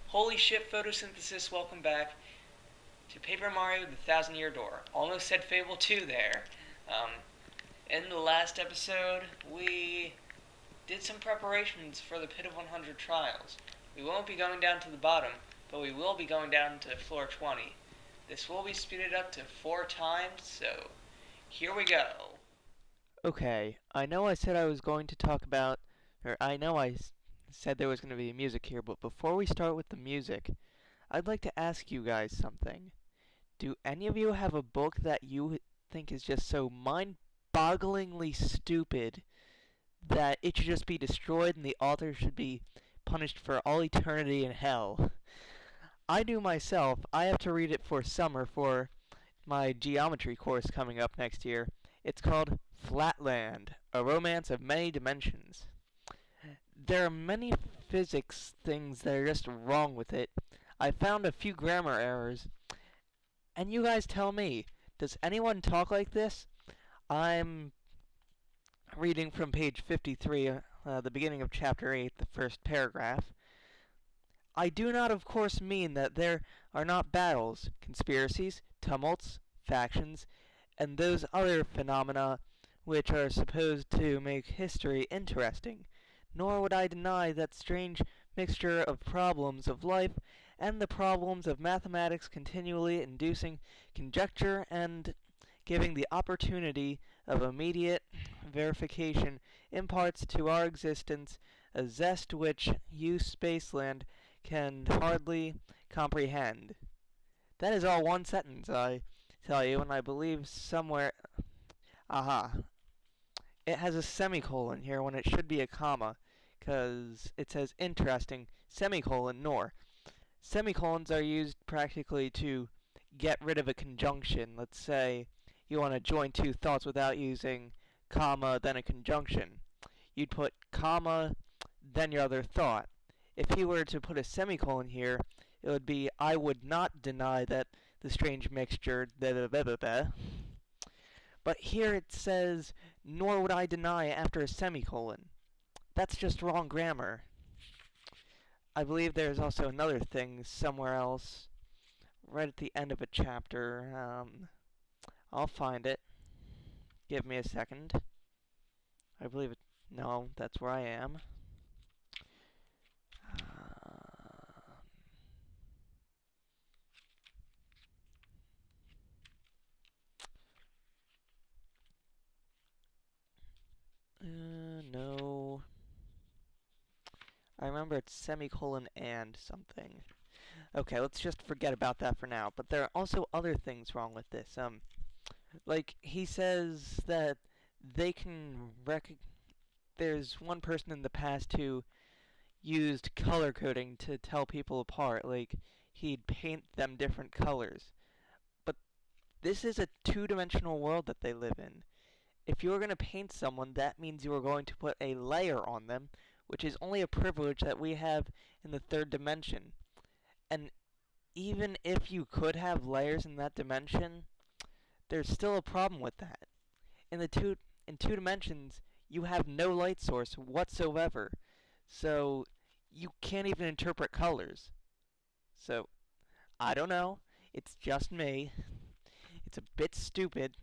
Holy shit, photosynthesis, welcome back to Paper Mario the Thousand Year Door. Almost said Fable 2 there. In the last episode, we did some preparations for the Pit of 100 Trials. We won't be going down to the bottom, but we will be going down to floor 20. This will be speeded up to 4 times, so here we go. Okay, I know I said I was going to talk about, said there was going to be music here, but before we start with the music, I'd like to ask you guys something. Do any of you have a book that you think is just so mind-bogglingly stupid that it should just be destroyed and the author should be punished for all eternity in hell? I do myself. I have to read it for summer for my geometry course coming up next year. It's called Flatland, A Romance of Many Dimensions. There are many physics things that are just wrong with it. I found a few grammar errors. And you guys tell me, does anyone talk like this? I'm reading from page 53, the beginning of chapter 8, the first paragraph. I do not, of course, mean that there are not battles, conspiracies, tumults, factions, and those other phenomena which are supposed to make history interesting, nor would I deny that strange mixture of problems of life and the problems of mathematics continually inducing conjecture and giving the opportunity of immediate verification imparts to our existence a zest which you Spaceland can hardly comprehend. That is all one sentence, I tell you, and I believe somewhere... Aha. It has a semicolon here when it should be a comma, because it says interesting, semicolon, nor. Semicolons are used practically to get rid of a conjunction. Let's say you want to join two thoughts without using comma, then a conjunction. You'd put comma, then your other thought. If you were to put a semicolon here, it would be, I would not deny that the strange mixture, but here it says, nor would I deny after a semicolon. That's just wrong grammar. I believe there's also another thing somewhere else, right at the end of a chapter. I'll find it. Give me a second. I believe it. No, that's where I am. No. I remember it's semicolon and something. Okay, let's just forget about that for now. But there are also other things wrong with this. Like, he says that they can there's one person in the past who used color coding to tell people apart. Like, he'd paint them different colors. But this is a two-dimensional world that they live in. If you were going to paint someone, that means you are going to put a layer on them, which is only a privilege that we have in the third dimension. And even if you could have layers in that dimension, there's still a problem with that. In two dimensions, you have no light source whatsoever. So you can't even interpret colors. So I don't know. It's just me. It's a bit stupid.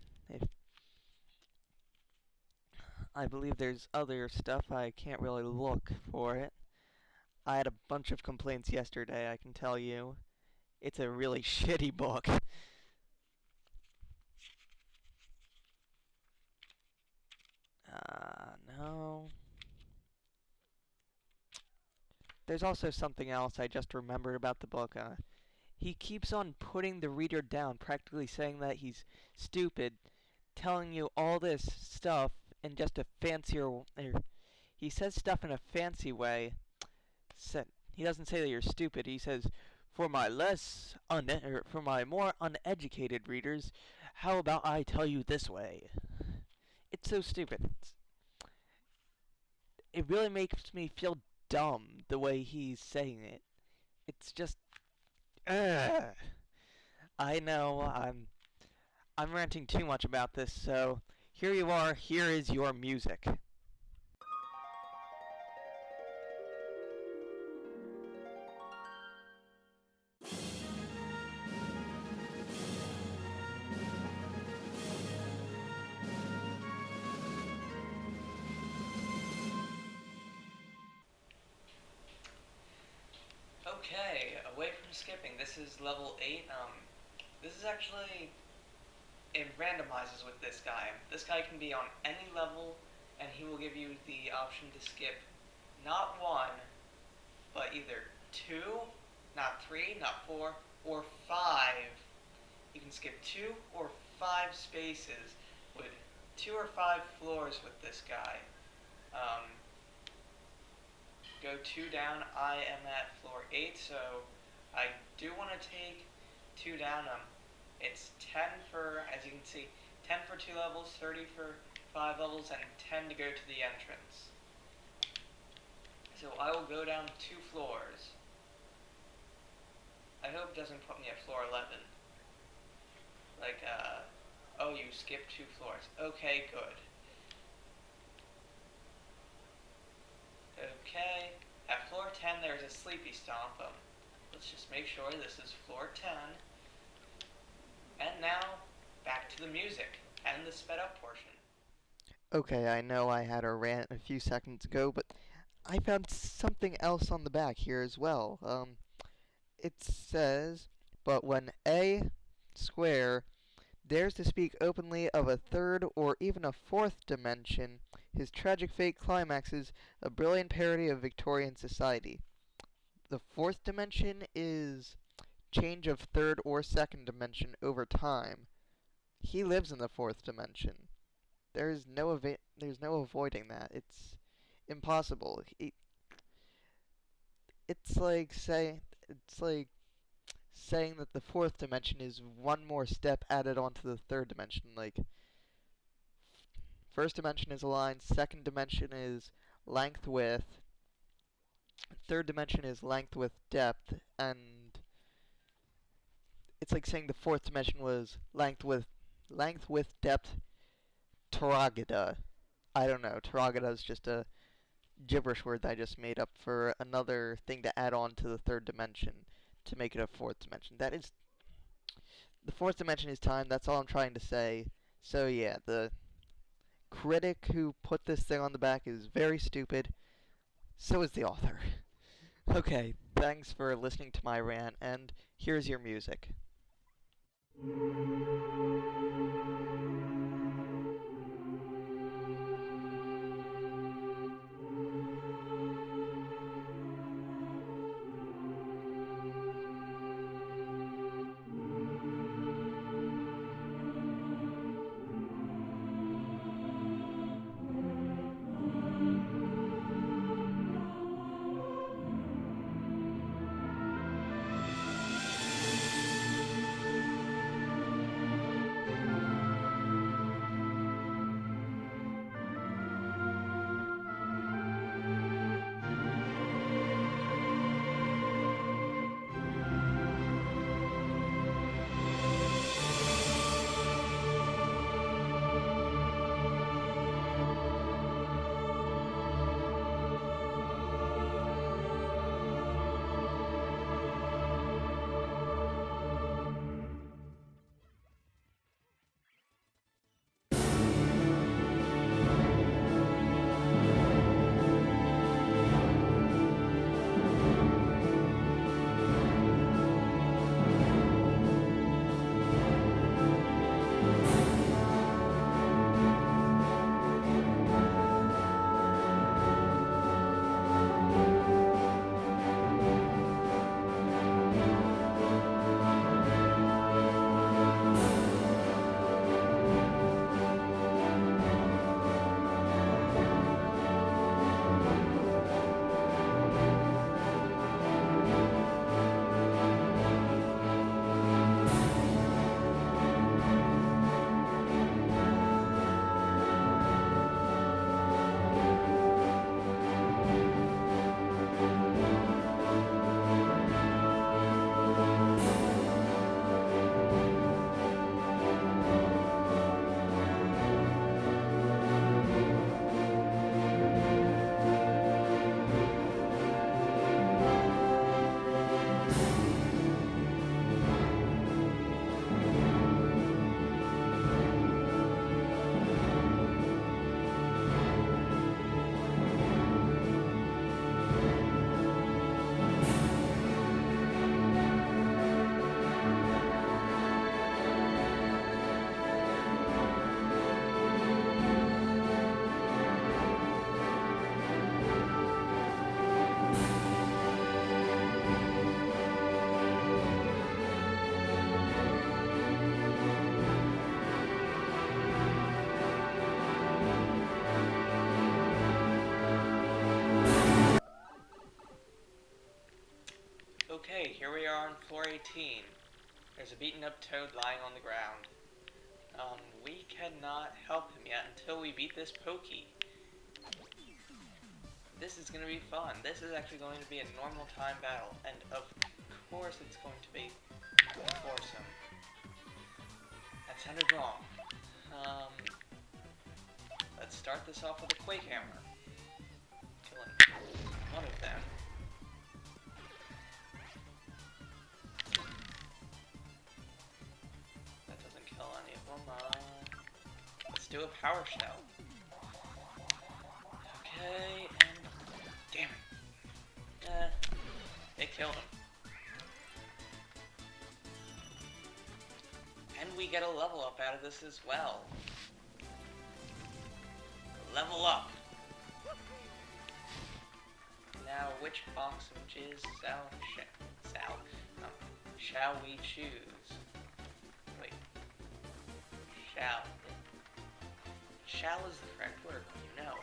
I believe there's other stuff. I can't really look for it. I had a bunch of complaints yesterday, I can tell you. It's a really shitty book. No. There's also something else I just remembered about the book. He keeps on putting the reader down, practically saying that he's stupid, telling you all this stuff in just a fancier... he says stuff in a fancy way. He doesn't say that you're stupid. He says, for my for my more uneducated readers, how about I tell you this way? It's so stupid. It really makes me feel dumb the way he's saying it. It's just, ugh. I know I'm ranting too much about this, so here you are. Here is your music. Okay, away from skipping. This is level 8. This is actually, it randomizes with this guy. This guy can be on any level, and he will give you the option to skip not 1, but either 2, not 3, not 4, or 5. You can skip 2 or 5 spaces with 2 or 5 floors with this guy. Go 2 down. I am at floor 8, so I do want to take 2 down. It's 10 for, as you can see, 10 for 2 levels, 30 for 5 levels, and 10 to go to the entrance. So I will go down 2 floors. I hope it doesn't put me at floor 11. Like, oh, you skipped 2 floors. Okay, good. Okay, at floor 10 there's a sleepy stomp. Let's just make sure this is floor 10. And now, back to the music and the sped up portion. Okay, I know I had a rant a few seconds ago, but I found something else on the back here as well. It says, but when A square dares to speak openly of a third or even a fourth dimension, his tragic fate climaxes a brilliant parody of Victorian society. The fourth dimension is change of third or second dimension over time. He lives in the fourth dimension. There's no avoiding that. It's impossible. It's like saying that the fourth dimension is one more step added onto the third dimension. Like, first dimension is a line, second dimension is length width, third dimension is length width depth, and it's like saying the fourth dimension was length width depth Taragada. I don't know. Taragada is just a gibberish word that I just made up for another thing to add on to the third dimension to make it a fourth dimension. That is, the fourth dimension is time. That's all I'm trying to say. So yeah, the critic who put this thing on the back is very stupid. So is the author. Okay, thanks for listening to my rant, and here's your music. Okay, here we are on floor 18. There's a beaten up toad lying on the ground. We cannot help him yet until we beat this pokey. This is going to be fun. This is actually going to be a normal time battle, and of course it's going to be foursome. That sounded wrong. Let's start this off with a Quake Hammer. Killing one of them. That doesn't kill any of them. Let's do a Power Shell. Okay, and damn it. It killed him. And we get a level up out of this as well. Level up. Now, which box of jizz shall we choose? Wait. Shall is the correct word, you know.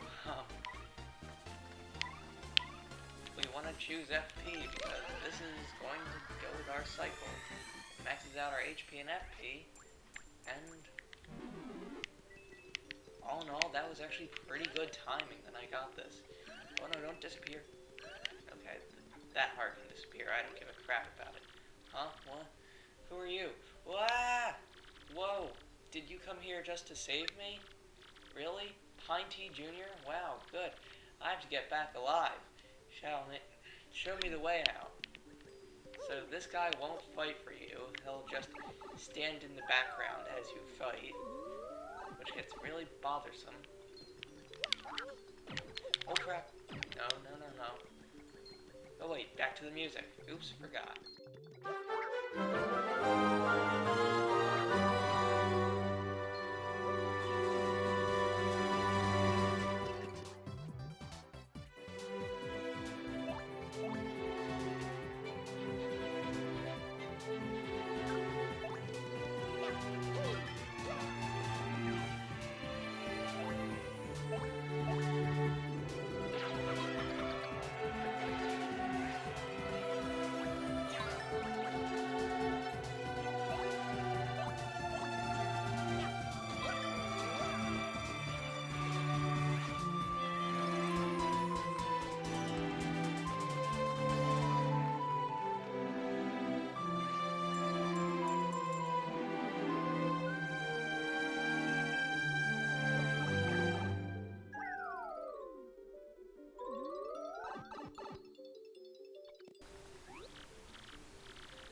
We want to choose FP because this is going to go with our cycle. It maxes out our HP and FP, and all in all, that was actually pretty good timing that I got this. Oh no, don't disappear. Okay, that heart can disappear. I don't give a crap about it. Huh? What? Who are you? Wah! Whoa! Did you come here just to save me? Really? Pine Tea Jr.? Wow, good. I have to get back alive. Show me the way out. So this guy won't fight for you. He'll just stand in the background as you fight, which gets really bothersome. Oh crap. No. Oh wait, back to the music. Oops, forgot.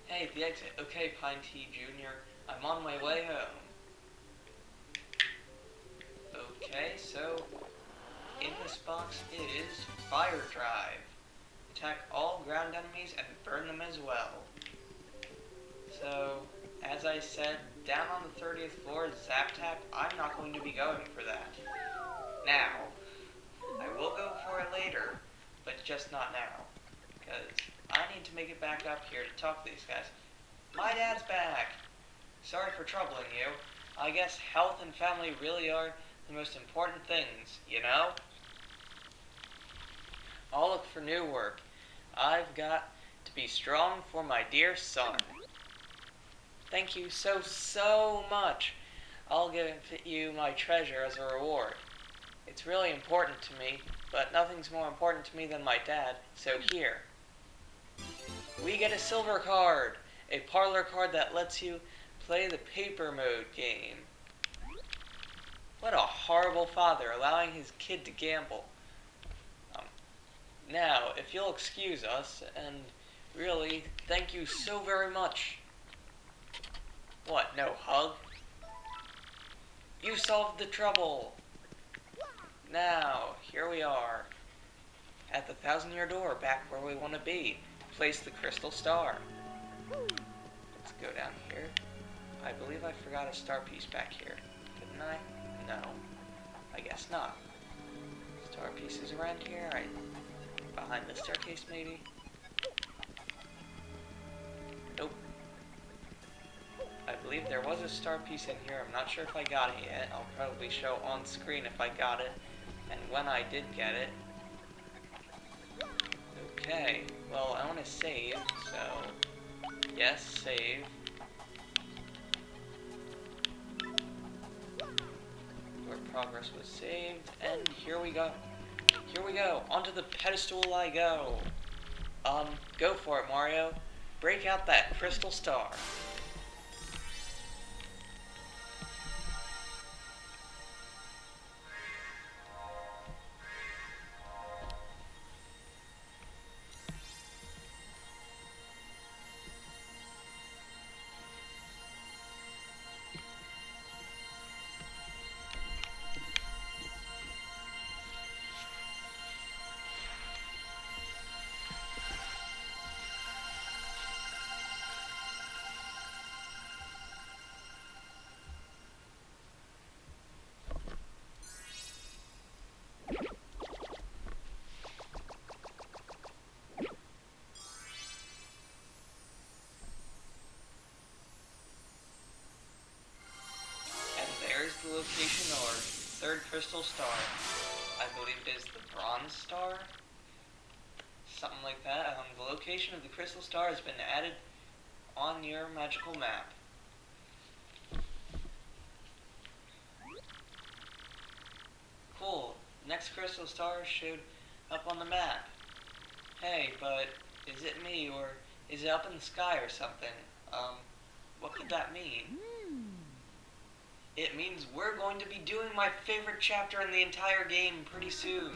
Hey, the exit. Okay, Pine Tea Jr., I'm on my way home. Okay, so in this box is Fire Drive. Attack all ground enemies and burn them as well. So, as I said, down on the 30th floor, Zap Tap, I'm not going to be going for that. Now, I will go for it later, but just not now. Because I need to make it back up here to talk to these guys. My dad's back! Sorry for troubling you. I guess health and family really are the most important things, you know? I'll look for new work. I've got to be strong for my dear son. Thank you so much. I'll give you my treasure as a reward. It's really important to me, but nothing's more important to me than my dad, so here. We get a silver card, a parlor card that lets you play the paper mode game. What a horrible father, allowing his kid to gamble. Now, if you'll excuse us, and really, thank you so very much. What, no hug? You solved the trouble. Now, here we are, at the 1,000-year door, back where we want to be. Place the crystal star. Let's go down here. I believe I forgot a star piece back here. Didn't I? No. I guess not. Star pieces around here? Right behind the staircase, maybe? Nope. I believe there was a star piece in here. I'm not sure if I got it yet. I'll probably show on screen if I got it, and when I did get it. Okay, well, I want to save, so yes, save. Your progress was saved, and here we go. Here we go. Onto the pedestal I go. Go for it, Mario. Break out that crystal star. The location or third crystal star. I believe it is the bronze star. Something like that. The location of the crystal star has been added on your magical map. Cool. Next crystal star showed up on the map. Hey, but is it me or is it up in the sky or something? What could that mean? It means we're going to be doing my favorite chapter in the entire game pretty soon.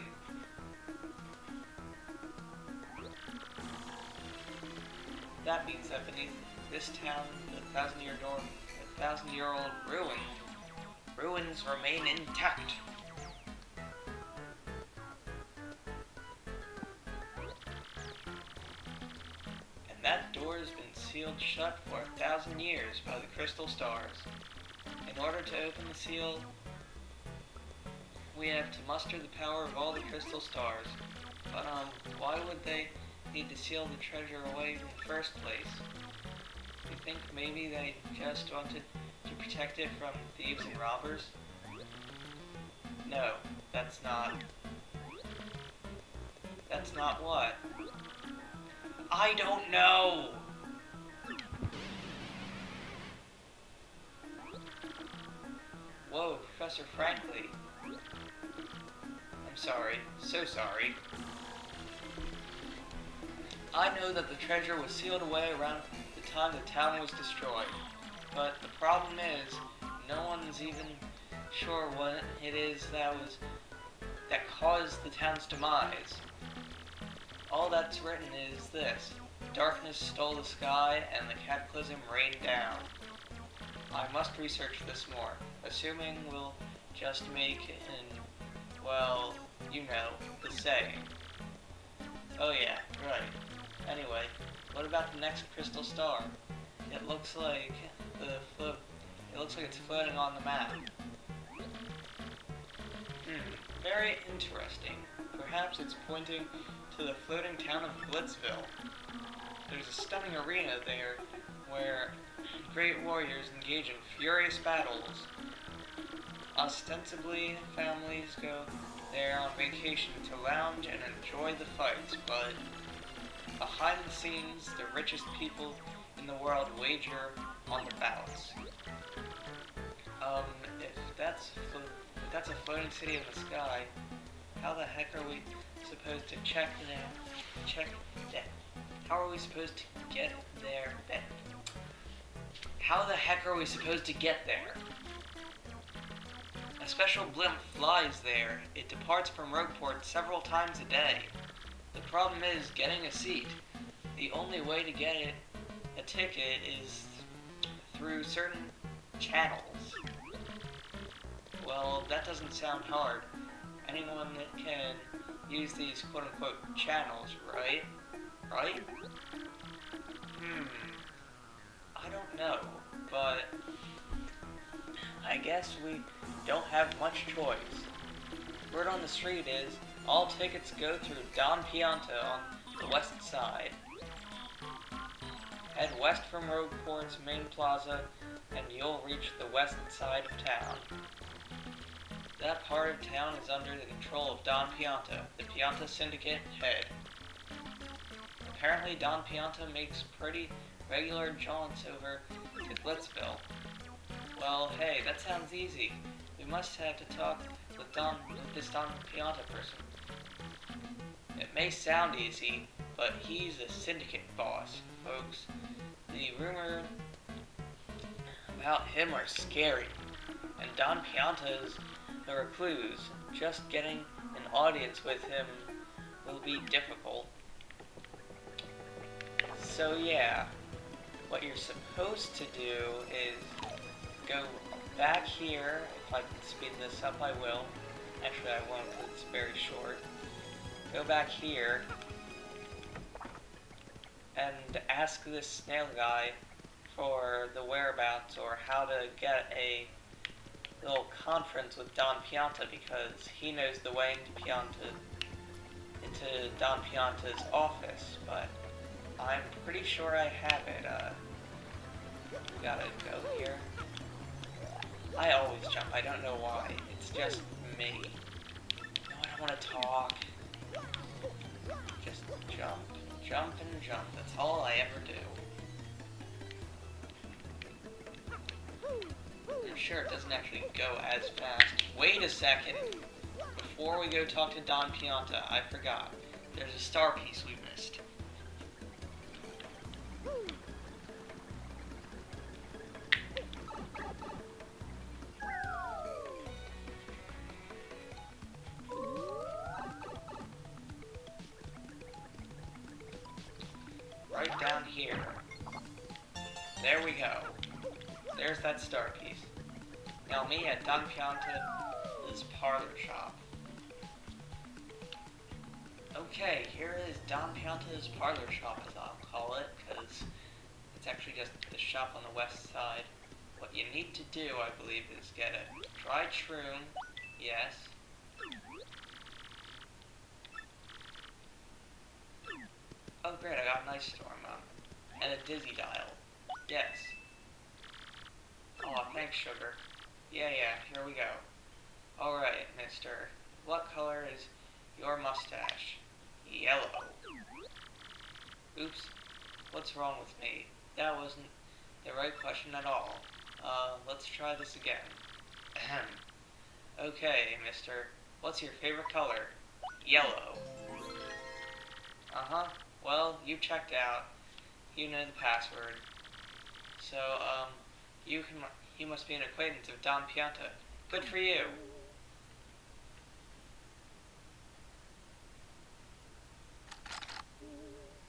That means that beneath this town, the 1,000-year door, the 1,000-year-old ruins remain intact. And that door has been sealed shut for 1,000 years by the crystal stars. In order to open the seal, we have to muster the power of all the crystal stars. But, why would they need to seal the treasure away in the first place? You think maybe they just wanted to protect it from thieves and robbers? No, that's not. That's not what? I don't know! Whoa, Professor Frankly. I'm sorry, so sorry. I know that the treasure was sealed away around the time the town was destroyed, but the problem is, no one's even sure what it is that caused the town's demise. All that's written is this: darkness stole the sky and the cataclysm rained down. I must research this more, assuming we'll just make it in, well, you know, the saying. Oh yeah, right. Anyway, what about the next crystal star? It looks like it's floating on the map. Very interesting. Perhaps it's pointing to the floating town of Glitzville. There's a stunning arena there where great warriors engage in furious battles. Ostensibly, families go there on vacation to lounge and enjoy the fights, but behind the scenes, the richest people in the world wager on the bouts. If that's a floating city in the sky, how the heck are we supposed to how are we supposed to get there? How the heck are we supposed to get there? A special blimp flies there. It departs from Rogueport several times a day. The problem is getting a seat. The only way to get a ticket is through certain channels. Well, that doesn't sound hard. Anyone that can use these quote-unquote channels, right? Right? I don't know, but I guess we don't have much choice. Word on the street is all tickets go through Don Pianta on the west side. Head west from Rogueport's main plaza and you'll reach the west side of town. That part of town is under the control of Don Pianta, the Pianta Syndicate head. apparently Don Pianta makes pretty regular jaunts over to Glitzville. Well, hey, that sounds easy. We must have to talk with this Don Pianta person. It may sound easy, but he's a syndicate boss, folks. The rumor about him are scary, and Don Pianta is a recluse. Just getting an audience with him will be difficult. So yeah, what you're supposed to do is go back here. If I can speed this up, I will. Actually, I won't because it's very short. Go back here and ask this snail guy for the whereabouts or how to get a little conference with Don Pianta, because he knows the way into Don Pianta's office, but I'm pretty sure I have it. We gotta go here. I always jump, I don't know why. It's just me. No, I don't want to talk. Just jump, jump, and jump. That's all I ever do. I'm sure it doesn't actually go as fast. Wait a second. Before we go talk to Don Pianta, I forgot. There's a star piece we missed. Right down here. There we go. There's that star piece. Now me at Don Pianta's parlor shop. Okay, here is Don Pianta's parlor shop, as I'll call it, because it's actually just the shop on the west side. What you need to do, I believe, is get a dried shroom. Yes. Oh great, I got an ice storm up. And a dizzy dial. Yes. Oh, thanks, sugar. Yeah, here we go. Alright, mister. What color is your mustache? Yellow. Oops. What's wrong with me? That wasn't the right question at all. Let's try this again. Ahem. Okay, mister. What's your favorite color? Yellow. Uh-huh. Well, you checked out. You know the password. So, you must be an acquaintance of Don Pianta. Good for you.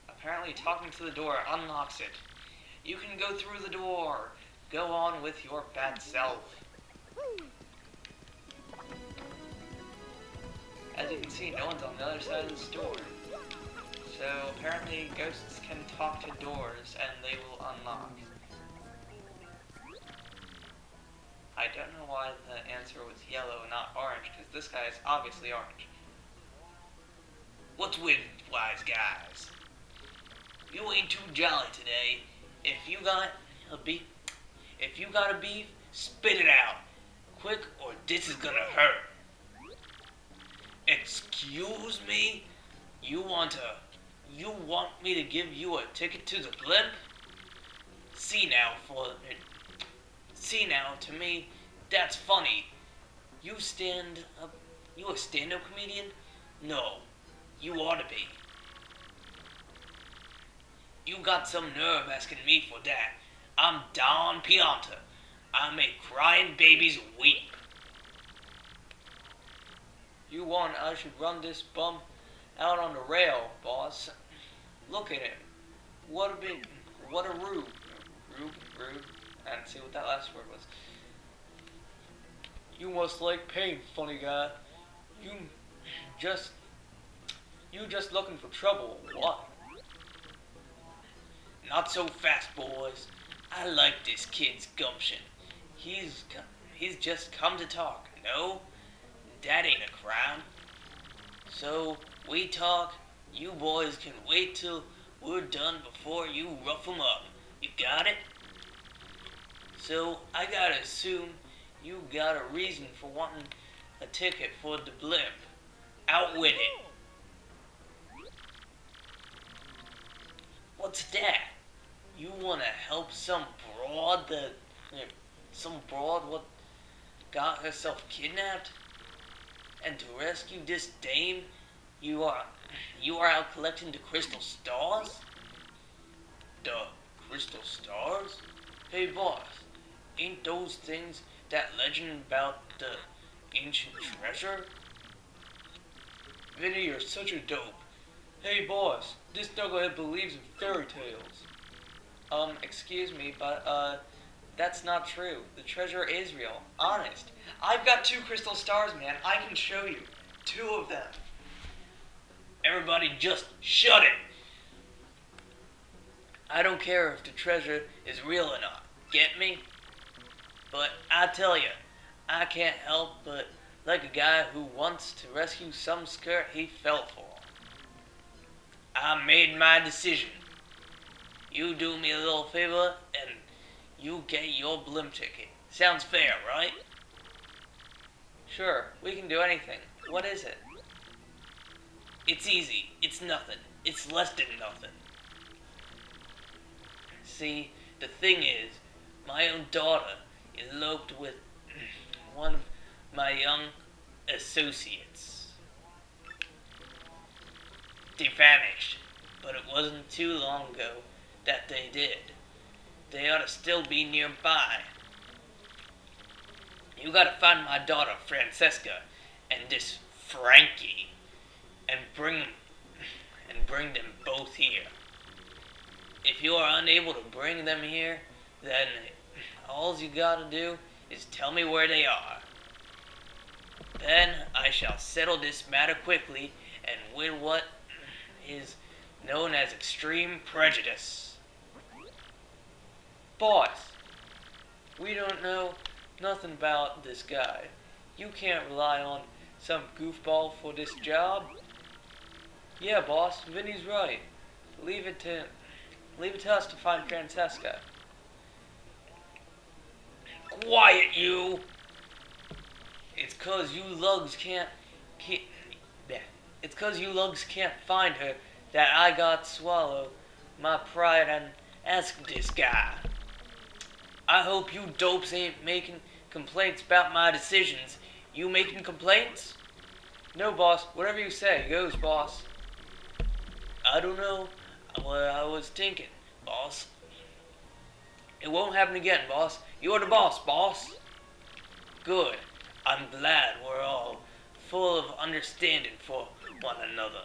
Apparently talking to the door unlocks it. You can go through the door. Go on with your bad self. As you can see, no one's on the other side of this door. So apparently ghosts can talk to doors and they will unlock. I don't know why the answer was yellow and not orange, because this guy is obviously orange. What's with wise guys? You ain't too jolly today. If you got a beef, spit it out. Quick or this is gonna hurt. Excuse me? You want me to give you a ticket to the blimp? See now, to me, that's funny. You a stand-up comedian? No, you ought to be. You got some nerve asking me for that. I'm Don Pianta. I make crying babies weep. You want I should run this bum out on the rail, boss. Look at him. What a rube. Rube. I didn't see what that last word was. You must like pain, funny guy. You just looking for trouble, what? Not so fast, boys. I like this kid's gumption. He's just come to talk. No, that ain't a crime. So we talk. You boys can wait till we're done before you rough 'em up. You got it? So I gotta assume you got a reason for wanting a ticket for the blimp. Out with it. What's that? You wanna help some broad what got herself kidnapped? And to rescue this dame, you are out collecting the crystal stars? The crystal stars? Hey boss, ain't those things that legend about the ancient treasure? Vinny, you're such a dope. Hey boss, this knucklehead believes in fairy tales. Excuse me, but, that's not true. The treasure is real. Honest. I've got 2 crystal stars, man. I can show you. 2 of them. Everybody just shut it! I don't care if the treasure is real or not. Get me? But I tell you, I can't help but like a guy who wants to rescue some skirt he fell for. I made my decision. You do me a little favor, and you get your blimp ticket. Sounds fair, right? Sure, we can do anything. What is it? It's easy. It's nothing. It's less than nothing. See, the thing is, my own daughter eloped with one of my young associates. They vanished, but it wasn't too long ago that they did. They ought to still be nearby. You gotta find my daughter, Francesca, and this Frankie, and bring them both here. If you are unable to bring them here, then all you gotta do is tell me where they are. Then I shall settle this matter quickly and with what is known as extreme prejudice. Boss, we don't know nothing about this guy. You can't rely on some goofball for this job. Yeah, boss, Vinny's right. Leave it to us to find Francesca. Quiet, you! It's 'cause you lugs can't find her that I got swallow my pride and ask this guy. I hope you dopes ain't making complaints about my decisions. You making complaints? No, boss. Whatever you say goes, boss. I don't know what I was thinking, boss. It won't happen again, boss. You're the boss, boss. Good. I'm glad we're all full of understanding for one another.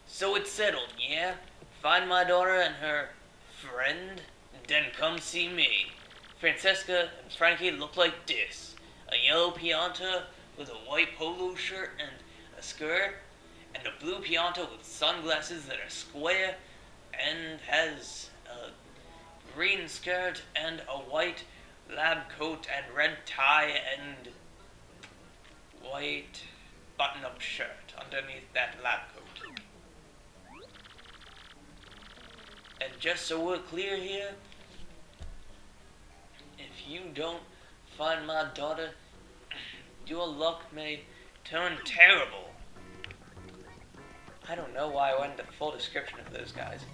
So it's settled, yeah? Find my daughter and her friend, then come see me. Francesca and Frankie look like this. A yellow Pianta with a white polo shirt and a skirt, and a blue Pianta with sunglasses that are square and has a green skirt and a white lab coat and red tie and white button-up shirt underneath that lab coat. And just so we're clear here, if you don't find my daughter, your luck may turn terrible. I don't know why I went into full description of those guys.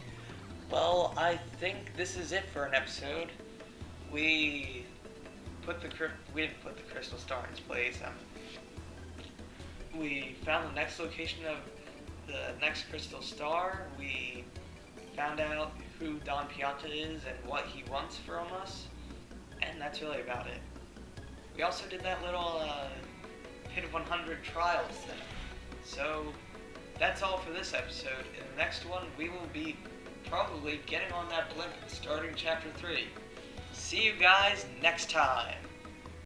Well, I think this is it for an episode. We didn't put the crystal star in its place. We found the next location of the next crystal star. We found out who Don Pianta is and what he wants from us, and that's really about it. We also did that little Pit of 100 trials thing. So that's all for this episode. In the next one, we will be probably getting on that blimp and starting chapter 3. See you guys next time.